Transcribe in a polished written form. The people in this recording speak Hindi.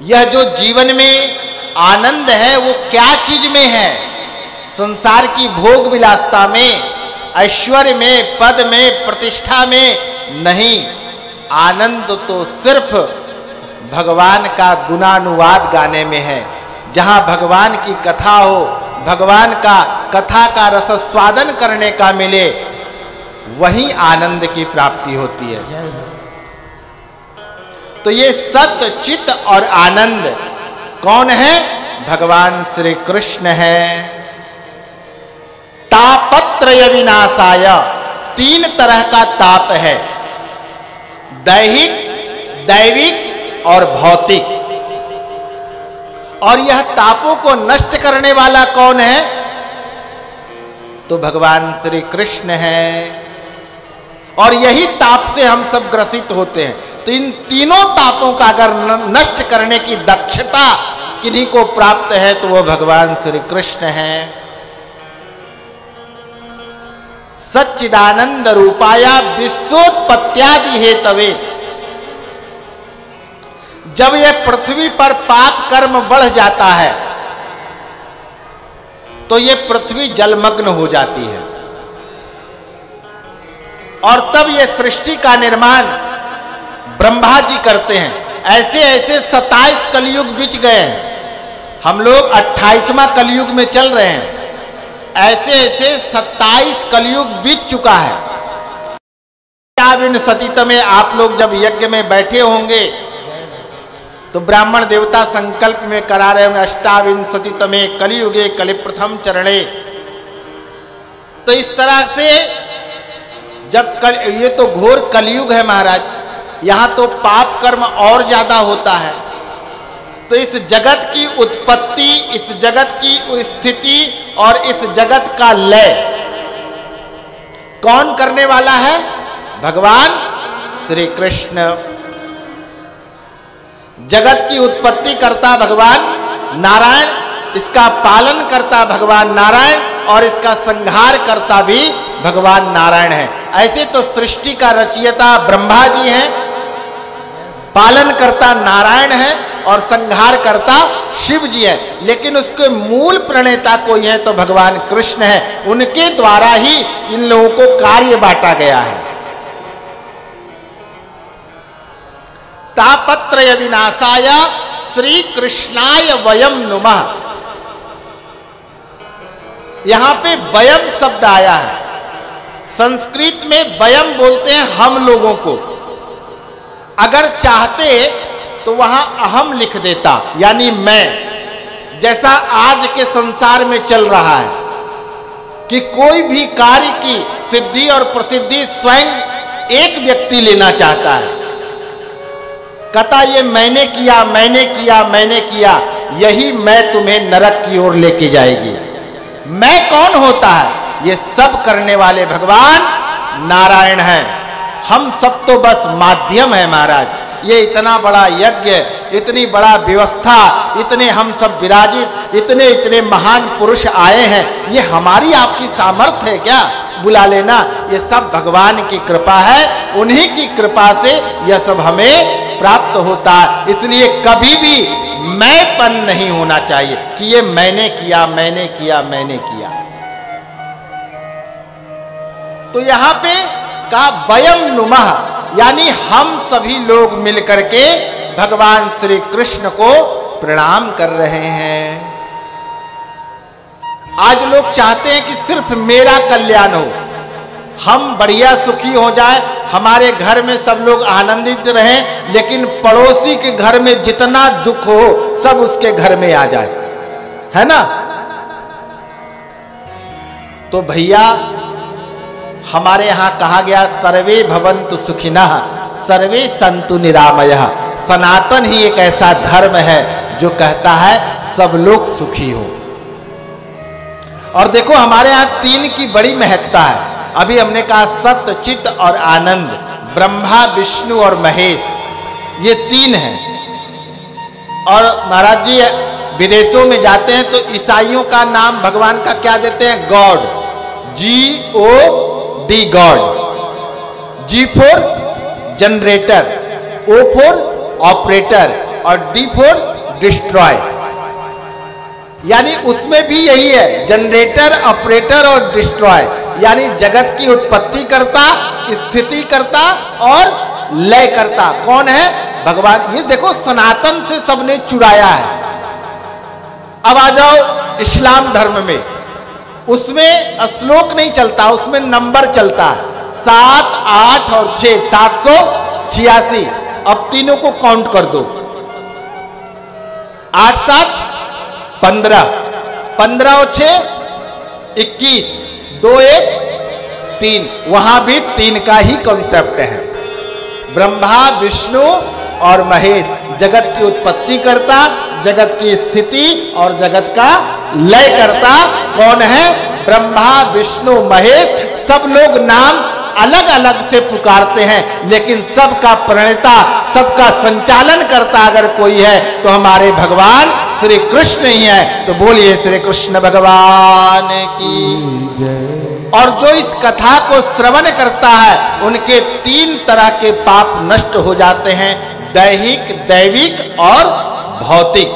यह जो जीवन में आनंद है वो क्या चीज में है? संसार की भोग विलासता में, ऐश्वर्य में, पद में, प्रतिष्ठा में नहीं। आनंद तो सिर्फ भगवान का गुणानुवाद गाने में है। जहां भगवान की कथा हो, भगवान का कथा का रसस्वादन करने का मिले, वही आनंद की प्राप्ति होती है। तो ये सत्य, चित और आनंद कौन है? भगवान श्री कृष्ण है। तापत्रय विनाशाय, तीन तरह का ताप है, दैहिक, दैविक और भौतिक। और यह तापों को नष्ट करने वाला कौन है? तो भगवान श्री कृष्ण है। और यही ताप से हम सब ग्रसित होते हैं। तो इन तीनों तापों का अगर नष्ट करने की दक्षता किन्हीं को प्राप्त है तो वो भगवान श्री कृष्ण है। सच्चिदानंद रूपाया विश्वोत्पत्त्यादि हेतवे, जब यह पृथ्वी पर पाप कर्म बढ़ जाता है तो यह पृथ्वी जलमग्न हो जाती है। और तब यह सृष्टि का निर्माण ब्रह्मा जी करते हैं। ऐसे ऐसे 27 कलयुग बीत गए हैं, हम लोग 28वां कलयुग में चल रहे हैं। ऐसे ऐसे 27 कलयुग बीत चुका है। अष्टाविंशतित में आप लोग जब यज्ञ में बैठे होंगे तो ब्राह्मण देवता संकल्प में करा रहे होंगे, अष्टाविंशतित में कलियुगे कलि प्रथम चरणे। तो इस तरह से जब ये तो घोर कलयुग है महाराज, यहां तो पाप कर्म और ज्यादा होता है। तो इस जगत की उत्पत्ति, इस जगत की स्थिति और इस जगत का लय कौन करने वाला है? भगवान श्री कृष्ण। जगत की उत्पत्ति करता भगवान नारायण, इसका पालन करता भगवान नारायण और इसका संहार करता भी भगवान नारायण है। ऐसे तो सृष्टि का रचयिता ब्रह्मा जी हैं, पालन करता नारायण है और संहार करता शिव जी है। लेकिन उसके मूल प्रणेता कोई है तो भगवान कृष्ण है। उनके द्वारा ही इन लोगों को कार्य बांटा गया है। तापत्रय विनाशाय श्री कृष्णाय वयम नुमः। यहां पे वयम शब्द आया है। संस्कृत में वयम बोलते हैं हम लोगों को। अगर चाहते तो वहां अहम लिख देता, यानी मैं, जैसा आज के संसार में चल रहा है कि कोई भी कार्य की सिद्धि और प्रसिद्धि स्वयं एक व्यक्ति लेना चाहता है। कहता ये मैंने किया, मैंने किया, मैंने किया, यही मैं तुम्हें नरक की ओर लेके जाएगी। मैं कौन होता है? ये सब करने वाले भगवान नारायण हैं। हम सब तो बस माध्यम है महाराज। ये इतना बड़ा यज्ञ, इतनी बड़ा व्यवस्था, इतने हम सब विराजित, इतने इतने महान पुरुष आए हैं, ये हमारी आपकी सामर्थ्य है क्या? बुला लेना। ये सब भगवान की कृपा है। उन्हीं की कृपा से यह सब हमें प्राप्त होता है। इसलिए कभी भी मैंपन नहीं होना चाहिए कि ये मैंने किया, मैंने किया, मैंने किया। तो यहां पे का वयम नुमः, यानी हम सभी लोग मिलकर के भगवान श्री कृष्ण को प्रणाम कर रहे हैं। आज लोग चाहते हैं कि सिर्फ मेरा कल्याण हो, हम बढ़िया सुखी हो जाए, हमारे घर में सब लोग आनंदित रहें, लेकिन पड़ोसी के घर में जितना दुख हो सब उसके घर में आ जाए, है ना? तो भैया हमारे यहां कहा गया सर्वे भवन्तु सुखिनः सर्वे सन्तु निरामयः। सनातन ही एक ऐसा धर्म है जो कहता है सब लोग सुखी हो। और देखो हमारे यहां तीन की बड़ी महत्ता है। अभी हमने कहा सत्य, चित और आनंद, ब्रह्मा, विष्णु और महेश, ये तीन हैं। और महाराज जी विदेशों में जाते हैं तो ईसाइयों का नाम भगवान का क्या देते हैं? God, GOD, God. G for generator, O for operator, और डी फॉर डिस्ट्रॉय। यानी उसमें भी यही है, जनरेटर, ऑपरेटर और डिस्ट्रॉय, यानी जगत की उत्पत्ति करता, स्थिति करता और लय करता कौन है? भगवान। ये देखो सनातन से सबने चुराया है। अब आ जाओ इस्लाम धर्म में, उसमें श्लोक नहीं चलता, उसमें नंबर चलता है, 7, 8 और 6, 786। अब तीनों को काउंट कर दो, 8, 7, 15, 15 और 6, 21, 2, 1, 3। वहां भी 3 का ही कॉन्सेप्ट है। ब्रह्मा, विष्णु और महेश, जगत की उत्पत्ति करता, जगत की स्थिति और जगत का लय करता कौन है? ब्रह्मा, विष्णु, महेश। सब लोग नाम अलग अलग से पुकारते हैं, लेकिन सबका प्रणेता, सबका संचालन करता अगर कोई है तो हमारे भगवान श्री कृष्ण ही है। तो बोलिए श्री कृष्ण भगवान की जय। और जो इस कथा को श्रवण करता है उनके 3 तरह के पाप नष्ट हो जाते हैं, दैहिक, दैविक और भौतिक।